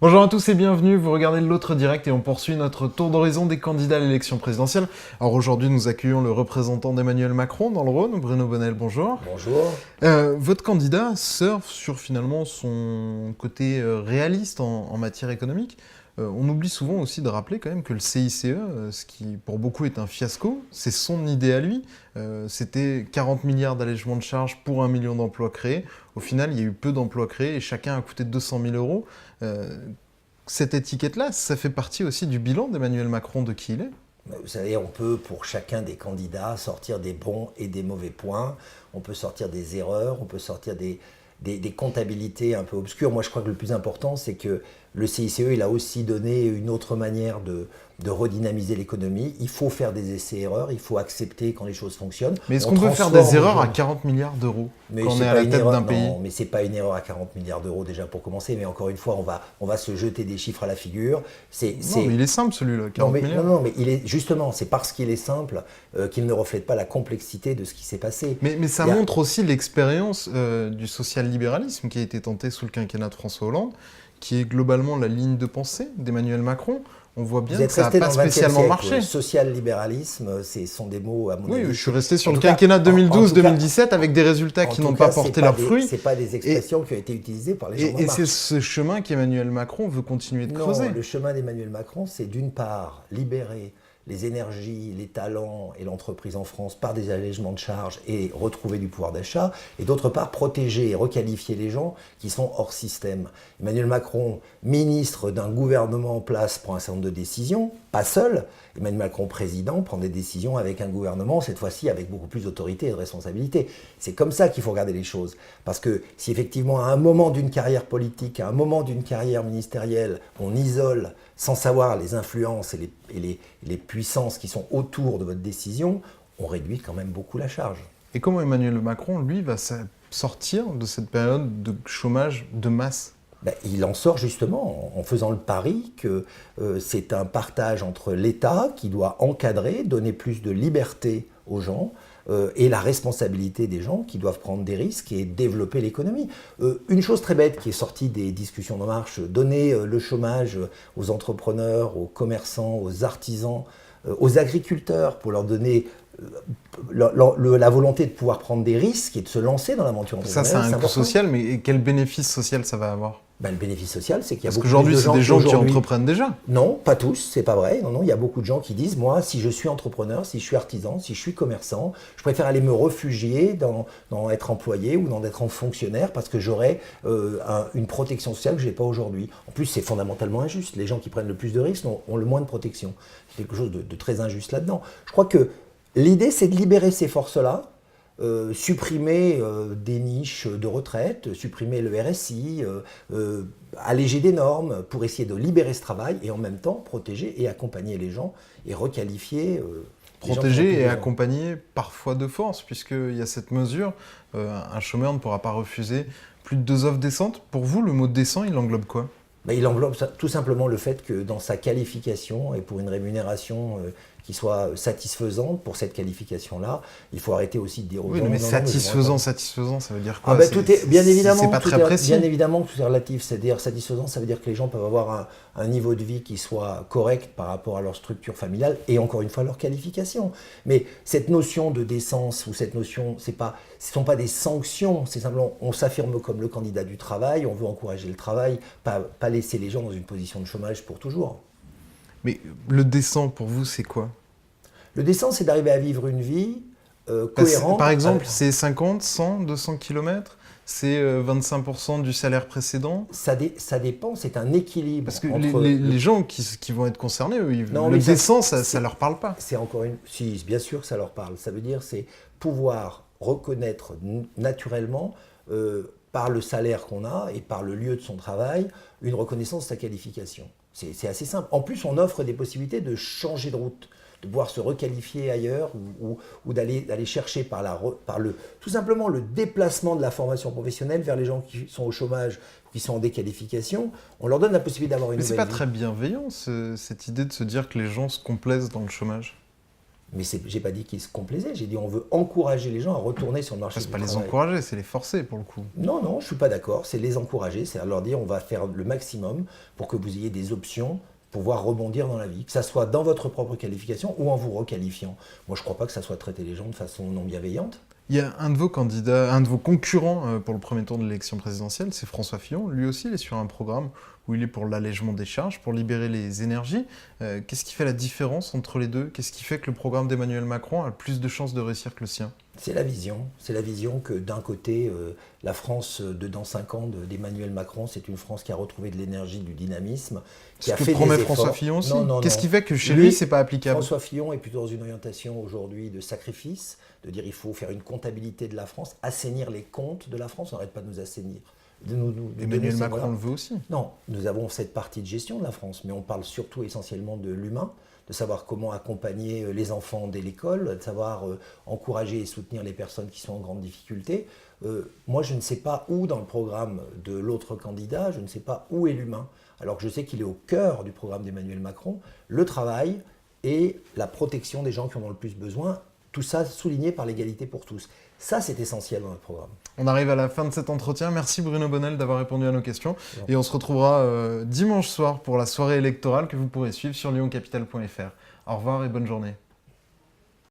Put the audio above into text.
Bonjour à tous et bienvenue, vous regardez l'autre direct et on poursuit notre tour d'horizon des candidats à l'élection présidentielle. Alors aujourd'hui nous accueillons le représentant d'Emmanuel Macron dans le Rhône, Bruno Bonnel, bonjour. Bonjour. Votre candidat surfe sur finalement son côté réaliste en matière économique. On oublie souvent aussi de rappeler quand même que le CICE, ce qui pour beaucoup est un fiasco, c'est son idée à lui. C'était 40 milliards d'allègements de charges pour 1 million d'emplois créés. Au final, il y a eu peu d'emplois créés et chacun a coûté 200 000 euros. Cette étiquette-là, ça fait partie aussi du bilan d'Emmanuel Macron de qui il est. Vous savez, on peut pour chacun des candidats sortir des bons et des mauvais points. On peut sortir des erreurs, on peut sortir des comptabilités un peu obscures. Moi, je crois que le plus important, c'est que le CICE, il a aussi donné une autre manière de redynamiser l'économie. Il faut faire des essais-erreurs, il faut accepter quand les choses fonctionnent. Mais est-ce On qu'on peut faire transforme des erreurs à aujourd'hui. 40 milliards d'euros Mais quand on c'est est à pas la une tête erreur, d'un pays? non, mais c'est pas une erreur à 40 milliards d'euros déjà pour commencer. Mais encore une fois, on va se jeter des chiffres à la figure. Non, mais il est simple celui-là, Non, 40 mais, milliards. non, mais il est justement, c'est parce qu'il est simple qu'il ne reflète pas la complexité de ce qui s'est passé. Mais ça Il y a- montre aussi l'expérience du social-libéralisme qui a été tenté sous le quinquennat de François Hollande, qui est globalement la ligne de pensée d'Emmanuel Macron. On voit Vous bien que êtes ça n'a resté pas dans le XXe spécialement siècle. marché. Social-libéralisme, ce sont des mots, à mon Oui, avis. je suis resté sur En le tout cas, quinquennat en tout cas, 2012-2017 avec des résultats en qui tout n'ont cas, pas porté leurs fruits. c'est pas des expressions qui ont été utilisées par les gens d'En Et c'est Marche. ce chemin qu'Emmanuel Macron veut continuer de Non, creuser. le chemin d'Emmanuel Macron, c'est d'une part libérer les énergies, les talents et l'entreprise en France par des allègements de charges et retrouver du pouvoir d'achat, et d'autre part protéger et requalifier les gens qui sont hors système. Emmanuel Macron, ministre d'un gouvernement en place, prend un certain nombre de décisions, pas seul. Emmanuel Macron, président, prend des décisions avec un gouvernement, cette fois-ci avec beaucoup plus d'autorité et de responsabilité. C'est comme ça qu'il faut regarder les choses. Parce que si effectivement, à un moment d'une carrière politique, à un moment d'une carrière ministérielle, on isole sans savoir les influences et les puissances qui sont autour de votre décision, on réduit quand même beaucoup la charge. Et comment Emmanuel Macron, lui, va sortir de cette période de chômage de masse? Ben, il en sort justement en faisant le pari que c'est un partage entre l'État qui doit encadrer, donner plus de liberté aux gens, et la responsabilité des gens qui doivent prendre des risques et développer l'économie. Une chose très bête qui est sortie des discussions d'En Marche, donner le chômage aux entrepreneurs, aux commerçants, aux artisans, aux agriculteurs pour leur donner la volonté de pouvoir prendre des risques et de se lancer dans l'aventure Ça, entrepreneuriale, c'est c'est un coût important. social, mais quel bénéfice social ça va avoir? Ben, le bénéfice social, c'est qu'il y a Parce beaucoup plus qu'aujourd'hui, de c'est gens des qui gens qui aujourd'hui. entreprennent déjà. Non, pas tous, c'est pas vrai. Non, non, il y a beaucoup de gens qui disent, moi, si je suis entrepreneur, si je suis artisan, si je suis commerçant, je préfère aller me réfugier dans être employé ou dans être fonctionnaire parce que j'aurai une protection sociale que je n'ai pas aujourd'hui. En plus, c'est fondamentalement injuste. Les gens qui prennent le plus de risques ont le moins de protection. C'est quelque chose de très injuste là-dedans. Je crois que l'idée, c'est de libérer ces forces-là, supprimer des niches de retraite, supprimer le RSI, alléger des normes pour essayer de libérer ce travail et en même temps protéger et accompagner les gens et requalifier les gens qui ont plus Protéger et besoin. accompagner parfois de force, puisqu'il y a cette mesure, un chômeur ne pourra pas refuser plus de 2 offres décentes. Pour vous, le mot décent, il englobe quoi? Ben, il englobe tout simplement le fait que dans sa qualification et pour une rémunération qui soit satisfaisante pour cette qualification-là, il faut arrêter aussi de dire aux Oui, gens mais non, non, mais je me satisfaisant, rends satisfaisant, ça veut dire quoi? Ah ben tout est bien évidemment, C'est pas très précis. bien évidemment que tout est relatif. C'est-à-dire satisfaisant, ça veut dire que les gens peuvent avoir un niveau de vie qui soit correct par rapport à leur structure familiale et encore une fois leur qualification. Mais cette notion de décence ou cette notion, ce sont pas des sanctions. C'est simplement on s'affirme comme le candidat du travail, on veut encourager le travail, pas laisser les gens dans une position de chômage pour toujours. Mais le décent, pour vous, c'est quoi? Le décent, c'est d'arriver à vivre une vie Parce- cohérente. Par exemple, c'est 50, 100, 200 km? C'est 25% du salaire précédent? Ça dépend, c'est un équilibre Parce que entre les gens qui vont être concernés, eux, Non, le mais ça, décent, c'est- ça leur parle pas. c'est encore une. Si, bien sûr que ça leur parle. Ça veut dire c'est pouvoir reconnaître naturellement, par le salaire qu'on a et par le lieu de son travail, une reconnaissance de sa qualification. C'est assez simple. En plus, on offre des possibilités de changer de route, de pouvoir se requalifier ailleurs ou d'aller chercher tout simplement le déplacement de la formation professionnelle vers les gens qui sont au chômage ou qui sont en déqualification. On leur donne la possibilité d'avoir une Mais c'est nouvelle pas vie. très bienveillant, cette idée de se dire que les gens se complaisent dans le chômage. Mais j'ai pas dit qu'ils se complaisaient, j'ai dit on veut encourager les gens à retourner sur le marché C'est du pas les travail. encourager, c'est les forcer pour le coup. Non, non, je suis pas d'accord, c'est les encourager, c'est leur dire on va faire le maximum pour que vous ayez des options pour pouvoir rebondir dans la vie, que ça soit dans votre propre qualification ou en vous requalifiant. Moi je crois pas que ça soit traiter les gens de façon non bienveillante. Il y a un de vos candidats, un de vos concurrents pour le premier tour de l'élection présidentielle, c'est François Fillon. Lui aussi, il est sur un programme où il est pour l'allègement des charges, pour libérer les énergies. Qu'est-ce qui fait la différence entre les deux? Qu'est-ce qui fait que le programme d'Emmanuel Macron a plus de chances de réussir que le sien? C'est la vision. C'est la vision que d'un côté, la France de dans 5 ans d'Emmanuel Macron, c'est une France qui a retrouvé de l'énergie, du dynamisme, qui a Ce que fait promet des François efforts. Fillon aussi. Non, non, Qu'est-ce non. qui fait que chez lui, c'est pas applicable? François Fillon est plutôt dans une orientation aujourd'hui de sacrifice, de dire il faut faire une comptabilité de la France, assainir les comptes de la France, on n'arrête pas de nous assainir. Emmanuel Macron le veut aussi. Non, nous avons cette partie de gestion de la France, mais on parle surtout essentiellement de l'humain, de savoir comment accompagner les enfants dès l'école, de savoir encourager et soutenir les personnes qui sont en grande difficulté. Moi, je ne sais pas où dans le programme de l'autre candidat, je ne sais pas où est l'humain, alors que je sais qu'il est au cœur du programme d'Emmanuel Macron, le travail et la protection des gens qui en ont le plus besoin, tout ça souligné par l'égalité pour tous. Ça, c'est essentiel dans notre programme. On arrive à la fin de cet entretien. Merci Bruno Bonnel d'avoir répondu à nos questions. Et on se retrouvera dimanche soir pour la soirée électorale que vous pourrez suivre sur lyoncapital.fr. Au revoir et bonne journée.